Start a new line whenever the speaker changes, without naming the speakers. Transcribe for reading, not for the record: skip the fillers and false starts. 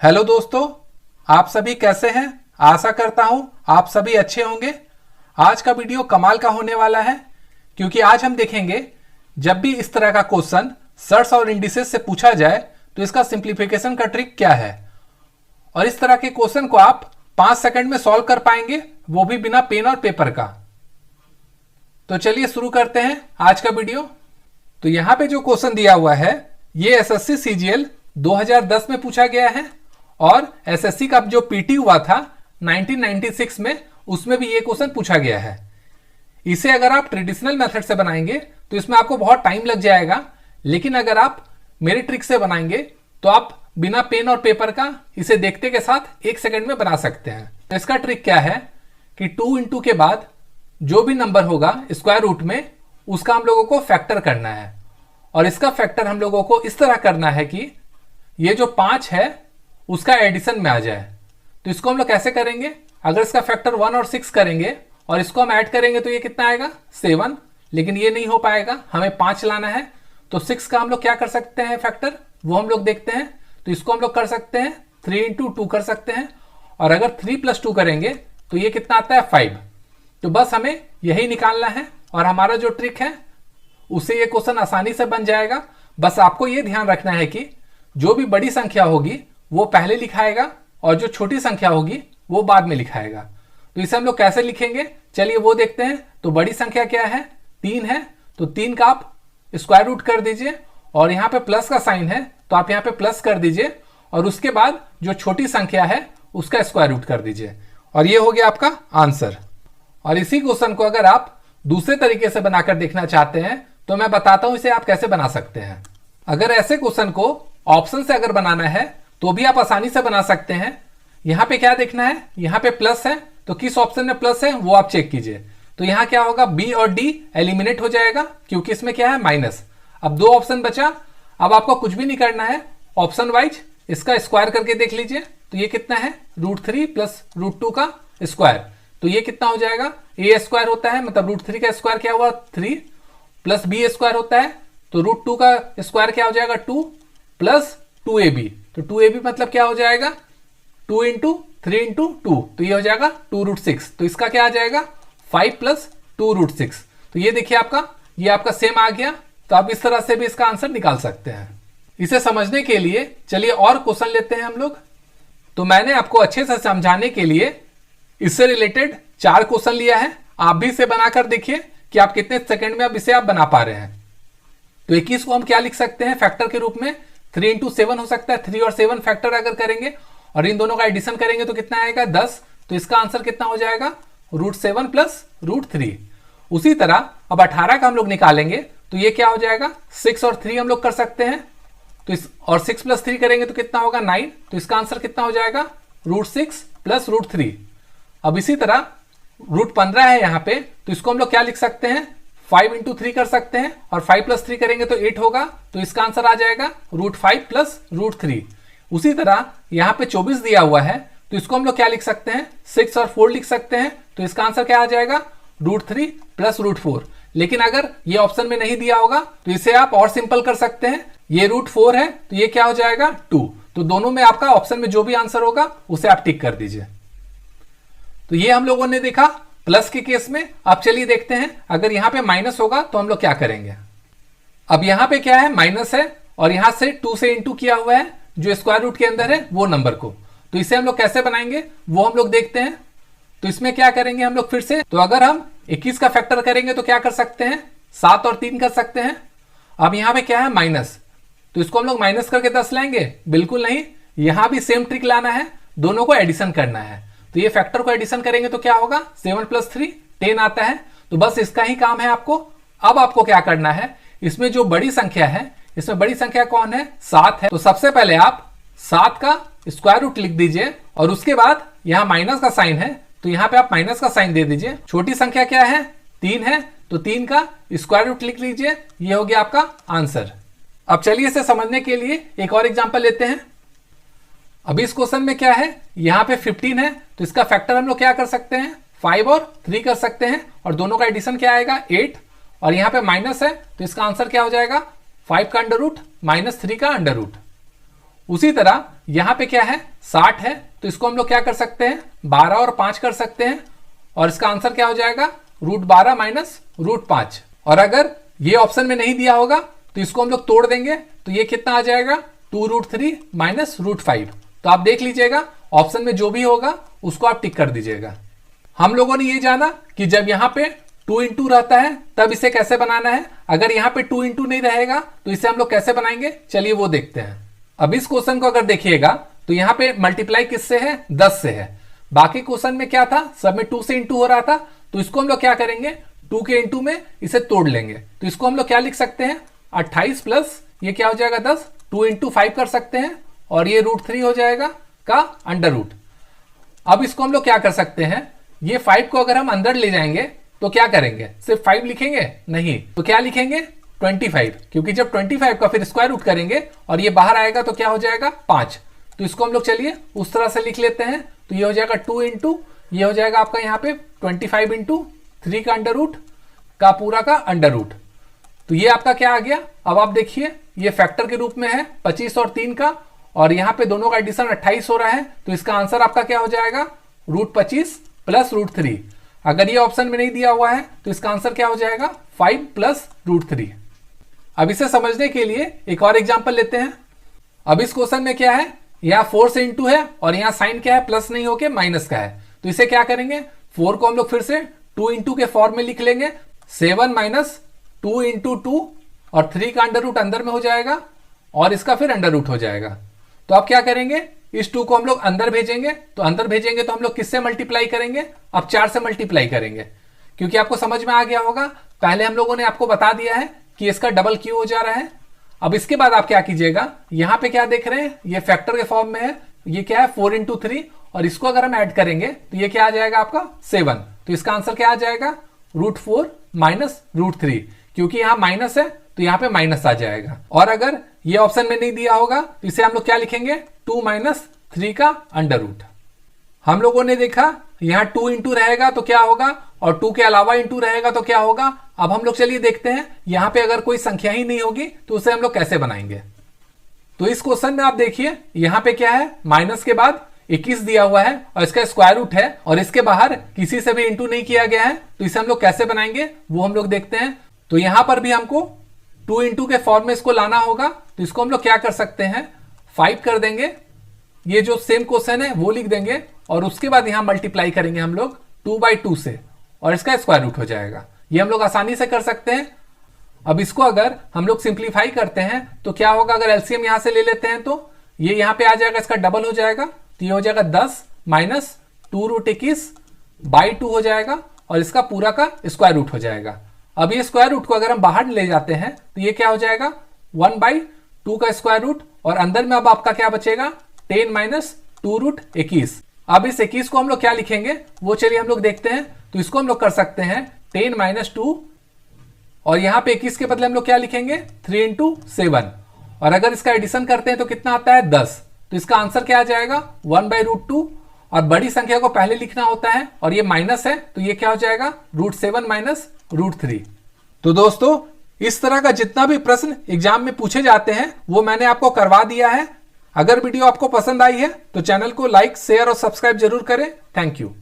Hello दोस्तों, आप सभी कैसे हैं। आशा करता हूं आप सभी अच्छे होंगे। आज का वीडियो कमाल का होने वाला है क्योंकि आज हम देखेंगे जब भी इस तरह का क्वेश्चन सर्ट्स और इंडिसेस से पूछा जाए तो इसका सिंप्लीफिकेशन का ट्रिक क्या है और इस तरह के क्वेश्चन को आप 5 सेकंड में सॉल्व कर पाएंगे, वो भी बिना पेन और पेपर का। तो चलिए शुरू करते हैं आज का वीडियो। तो यहां पे जो क्वेश्चन दिया हुआ है ये एसएससी सीजीएल 2010 में पूछा गया है और एसएससी का जो पीटी हुआ था 1996 में, उसमें भी ये क्वेश्चन पूछा गया है। इसे अगर आप ट्रेडिशनल मेथड से बनाएंगे तो इसमें आपको बहुत टाइम लग जाएगा, लेकिन अगर आप मेरे ट्रिक से बनाएंगे तो आप बिना पेन और पेपर का इसे देखते के साथ 1 सेकंड में बना सकते हैं। तो इसका ट्रिक क्या है कि 2 इंटू के बाद जो भी नंबर होगा स्क्वायर रूट में, उसका हम लोगों को फैक्टर करना है और इसका फैक्टर हम लोगों को इस तरह करना है कि ये जो 5 है उसका एडिशन में आ जाए। तो इसको हम लोग कैसे करेंगे, अगर इसका फैक्टर 1 और 6 करेंगे और इसको हम ऐड करेंगे तो ये कितना आएगा 7, लेकिन ये नहीं हो पाएगा, हमें 5 लाना है। तो 6 का हम लोग क्या कर सकते हैं फैक्टर, वो हम लोग देखते हैं। तो इसको हम लोग कर सकते हैं 3 इंटू 2 कर सकते हैं, और अगर 3 + 2 करेंगे तो ये कितना आता है 5। तो बस हमें यही निकालना है और हमारा जो ट्रिक है उससे ये क्वेश्चन आसानी से बन जाएगा। बस आपको ये ध्यान रखना है कि जो भी बड़ी संख्या होगी वो पहले लिखाएगा और जो छोटी संख्या होगी वो बाद में लिखाएगा। तो इसे हम लोग कैसे लिखेंगे, चलिए वो देखते हैं। तो बड़ी संख्या क्या है, 3 है, तो 3 का आप स्क्वायर रूट कर दीजिए और यहाँ पे प्लस का साइन है तो आप यहाँ पे प्लस कर दीजिए और उसके बाद जो छोटी संख्या है उसका स्क्वायर रूट कर दीजिए और ये हो गया आपका आंसर। और इसी क्वेश्चन को अगर आप दूसरे तरीके से बनाकर देखना चाहते हैं तो मैं बताता हूं इसे आप कैसे बना सकते हैं। अगर ऐसे क्वेश्चन को ऑप्शन से अगर बनाना है तो भी आप आसानी से बना सकते हैं। यहां पे क्या देखना है, यहां पे प्लस है तो किस ऑप्शन में प्लस है वो आप चेक कीजिए। तो यहां क्या होगा, बी और डी एलिमिनेट हो जाएगा क्योंकि इसमें क्या है माइनस। अब 2 ऑप्शन बचा, अब आपको कुछ भी नहीं करना है, ऑप्शन वाइज इसका स्क्वायर करके देख लीजिए। तो ये कितना है √3 + √2 का स्क्वायर, तो ये कितना हो जाएगा, ए स्क्वायर होता है, मतलब √3 का स्क्वायर क्या हुआ 3 + बी स्क्वायर होता है, तो √2 का स्क्वायर क्या हो जाएगा 2 + 2ab। तो 2ab मतलब क्या हो जाएगा 2 × 3 × 2, तो ये हो जाएगा 2√6। तो इसका क्या आ जाएगा 5 + 2√6। तो ये देखिए आपका, ये आपका सेम आ गया। तो आप इस तरह से भी इसका आंसर निकाल सकते हैं। इसे समझने के लिए चलिए और क्वेश्चन लेते हैं हम लोग। तो मैंने आपको अच्छे से समझाने के लिए इससे रिलेटेड 4 क्वेश्चन लिया है। आप भी इसे बनाकर देखिए कि आप कितने सेकंड में अब इसे आप बना पा रहे हैं। तो 21 को हम क्या लिख सकते हैं फैक्टर के रूप में, 3 × 7 हो सकता है। 3 और 7 फैक्टर अगर करेंगे और इन दोनों का एडिशन करेंगे तो कितना आएगा 10। तो इसका आंसर कितना हो जाएगा √7 + √3। उसी तरह अब 18 का हम लोग निकालेंगे तो ये क्या हो जाएगा 6 और 3 हम लोग कर सकते हैं। तो इस और 6 + 3 करेंगे तो कितना होगा 9। तो इसका आंसर कितना हो जाएगा √6 + √3। अब इसी तरह √15 है यहाँ पे, तो इसको हम लोग क्या लिख सकते हैं 5 × 3 कर सकते हैं और 5 + 3 करेंगे तो 8 होगा। तो इसका आंसर आ जाएगा √5 + √3। उसी तरह यहाँ पे 24 दिया हुआ है तो इसको हम लोग क्या लिख सकते हैं 6 और 4 लिख सकते हैं। तो इसका आंसर क्या आ जाएगा √3 + √4। लेकिन अगर ये ऑप्शन में नहीं दिया होगा तो इसे आप और सिंपल कर सकते हैं। ये √4 है तो ये क्या हो जाएगा 2। तो दोनों में आपका ऑप्शन में जो भी आंसर होगा उसे आप टिक कर दीजिए। तो ये हम लोगों ने देखा प्लस के केस में। अब चलिए देखते हैं अगर यहां पे माइनस होगा तो हम लोग क्या करेंगे। अब यहां पे क्या है माइनस है और यहां से 2 से इंटू किया हुआ है जो स्क्वायर रूट के अंदर है वो नंबर को। तो इसे हम लोग कैसे बनाएंगे वो हम लोग देखते हैं। तो इसमें क्या करेंगे हम लोग फिर से, तो अगर हम 21 का फैक्टर करेंगे तो क्या कर सकते हैं 7 और 3 कर सकते हैं। अब यहां पे क्या है माइनस, तो इसको हम लोग माइनस करके 10 लाएंगे, बिल्कुल नहीं, यहां भी सेम ट्रिक लाना है, दोनों को एडिशन करना है। तो ये फैक्टर को एडिशन करेंगे तो क्या होगा 7 + 3 10 आता है। तो बस इसका ही काम है आपको। अब आपको क्या करना है, इसमें जो बड़ी संख्या है, इसमें बड़ी संख्या कौन है 7 है। तो सबसे पहले आप 7 का स्क्वायर रूट लिख दीजिए और उसके बाद यहां माइनस का साइन है तो यहां पे आप माइनस का साइन दे दीजिए। छोटी संख्या क्या है 3 है तो 3 का स्क्वायर रूट लिख लीजिए। ये हो गया आपका आंसर। अब चलिए इसे समझने के लिए एक और एग्जांपल लेते हैं। अभी इस क्वेश्चन में क्या है, यहाँ पे 15 है तो इसका फैक्टर हम लोग क्या कर सकते हैं 5 और 3 कर सकते हैं और दोनों का एडिशन क्या आएगा 8। और यहाँ पे माइनस है तो इसका आंसर क्या हो जाएगा 5 का अंडर रूट -3 का अंडर रूट। उसी तरह यहां पे क्या है 60 है, तो इसको हम लोग क्या कर सकते हैं 12 और 5 कर सकते हैं, और इसका आंसर क्या हो जाएगा √12 माइनस √5। और अगर ये ऑप्शन में नहीं दिया होगा तो इसको हम लोग तोड़ देंगे, तो ये कितना आ जाएगा 2√3 माइनस √5। तो आप देख लीजिएगा ऑप्शन में जो भी होगा उसको आप टिक कर दीजिएगा। हम लोगों ने ये जाना कि जब यहाँ पे 2 इंटू रहता है तब इसे कैसे बनाना है, अगर यहाँ पे 2 इंटू नहीं रहेगा तो इसे हम लोग कैसे बनाएंगे, चलिए वो देखते हैं। अब इस क्वेश्चन को अगर देखिएगा तो यहाँ पे मल्टीप्लाई किससे है 10 से है, बाकी क्वेश्चन में क्या था सब में 2 से इंटू हो रहा था, तो इसको हम लोग क्या करेंगे 2 के इंटू में इसे तोड़ लेंगे। तो इसको हम लोग क्या लिख सकते हैं 28 प्लस ये क्या हो जाएगा 10, 2 इंटू 5 कर सकते हैं, और ये √3 हो जाएगा का अंडर रूट। अब इसको हम लोग क्या कर सकते हैं, ये 5 को अगर हम अंदर ले जाएंगे तो क्या करेंगे सिर्फ 5 लिखेंगे, नहीं तो क्या लिखेंगे 25, क्योंकि जब 25 का फिर स्क्वायर रूट करेंगे और ये बाहर आएगा तो क्या हो जाएगा 5। तो इसको हम लोग चलिए उस तरह से लिख लेते हैं, तो ये हो जाएगा 2 इंटू ये हो जाएगा आपका यहाँ पे 25 इंटू 3 का अंडर रूट का पूरा का अंडर रूट। तो ये आपका क्या आ गया, अब आप देखिए ये फैक्टर के रूप में है 25 और 3 का, और यहाँ पे दोनों का एडिशन 28 हो रहा है, तो इसका आंसर आपका क्या हो जाएगा √25 प्लस √3। अगर ये ऑप्शन में नहीं दिया हुआ है तो इसका आंसर क्या हो जाएगा 5 प्लस √3। अब इसे समझने के लिए एक और एग्जांपल लेते हैं। अब इस क्वेश्चन में क्या है, यहाँ 4 से इंटू है और यहाँ साइन क्या है प्लस नहीं होके माइनस का है, तो इसे क्या करेंगे 4 को हम लोग फिर से 2 इंटू के फॉर्म में लिख लेंगे, 7 माइनस 2 इंटू 2 और 3 का अंडर रूट अंदर में हो जाएगा और इसका फिर अंडर रूट हो जाएगा। तो अब क्या करेंगे इस 2 को हम लोग अंदर भेजेंगे, तो अंदर भेजेंगे तो हम लोग किससे मल्टीप्लाई करेंगे, अब 4 से मल्टीप्लाई करेंगे, क्योंकि आपको समझ में आ गया होगा पहले हम लोगों ने आपको बता दिया है कि इसका डबल क्यों हो जा रहा है। अब इसके बाद आप क्या कीजिएगा, यहां पे क्या देख रहे हैं ये फैक्टर के फॉर्म में है, ये क्या है 4 इंटू 3, और इसको अगर हम ऐड करेंगे तो ये क्या आ जाएगा आपका 7। तो इसका आंसर क्या आ जाएगा √4 माइनस √3, क्योंकि यहां माइनस है तो यहां पे माइनस आ जाएगा। और अगर ये ऑप्शन में नहीं दिया होगा तो इसे हम लोग क्या लिखेंगे 2 माइनस 3 का अंडर रूट। हम लोगों ने देखा यहां 2 इंटू रहेगा तो क्या होगा, और 2 के अलावा इंटू रहेगा तो क्या होगा। अब हम लोग चलिए देखते हैं यहां पे अगर कोई संख्या ही नहीं होगी तो उसे हम लोग कैसे बनाएंगे। तो इस क्वेश्चन में आप देखिए यहां पे क्या है माइनस के बाद 21 दिया हुआ है और इसका स्क्वायर रूट है और इसके बाहर किसी से भी इंटू नहीं किया गया है, तो इसे हम लोग कैसे बनाएंगे वो हम लोग देखते हैं। तो यहां पर भी हमको 2 इंटू के फॉर्म में इसको लाना होगा, तो इसको हम लोग क्या कर सकते हैं 5 कर देंगे, ये जो सेम क्वेश्चन है वो लिख देंगे, और उसके बाद यहां मल्टीप्लाई करेंगे हम लोग 2/2 से और इसका स्क्वायर रूट हो जाएगा। ये हम लोग आसानी से कर सकते हैं। अब इसको अगर हम लोग सिंप्लीफाई करते हैं तो क्या होगा, अगर एलसीएम यहां से ले लेते हैं तो ये यहां पे आ जाएगा, इसका डबल हो जाएगा, तो ये हो जाएगा 10 माइनस 2√21/2 हो जाएगा और इसका पूरा का स्क्वायर रूट हो जाएगा। अब ये स्क्वायर रूट को अगर हम बाहर ले जाते हैं तो ये क्या हो जाएगा 1/2 का स्क्वायर रूट, और अंदर में अब आपका क्या बचेगा 10 माइनस 2√21। अब इस 21 को हम लोग क्या लिखेंगे वो चलिए हम लोग देखते हैं। तो इसको हम लोग कर सकते हैं 10 माइनस 2, और यहां पे 21 के बदले हम लोग क्या लिखेंगे 3 इंटू 7, और अगर इसका एडिशन करते हैं तो कितना आता है 10। तो इसका आंसर क्या आ जाएगा 1/√2, और बड़ी संख्या को पहले लिखना होता है और ये माइनस है तो ये क्या हो जाएगा √7 माइनस √3। तो दोस्तों इस तरह का जितना भी प्रश्न एग्जाम में पूछे जाते हैं वो मैंने आपको करवा दिया है। अगर वीडियो आपको पसंद आई है तो चैनल को लाइक शेयर और सब्सक्राइब जरूर करें। Thank you.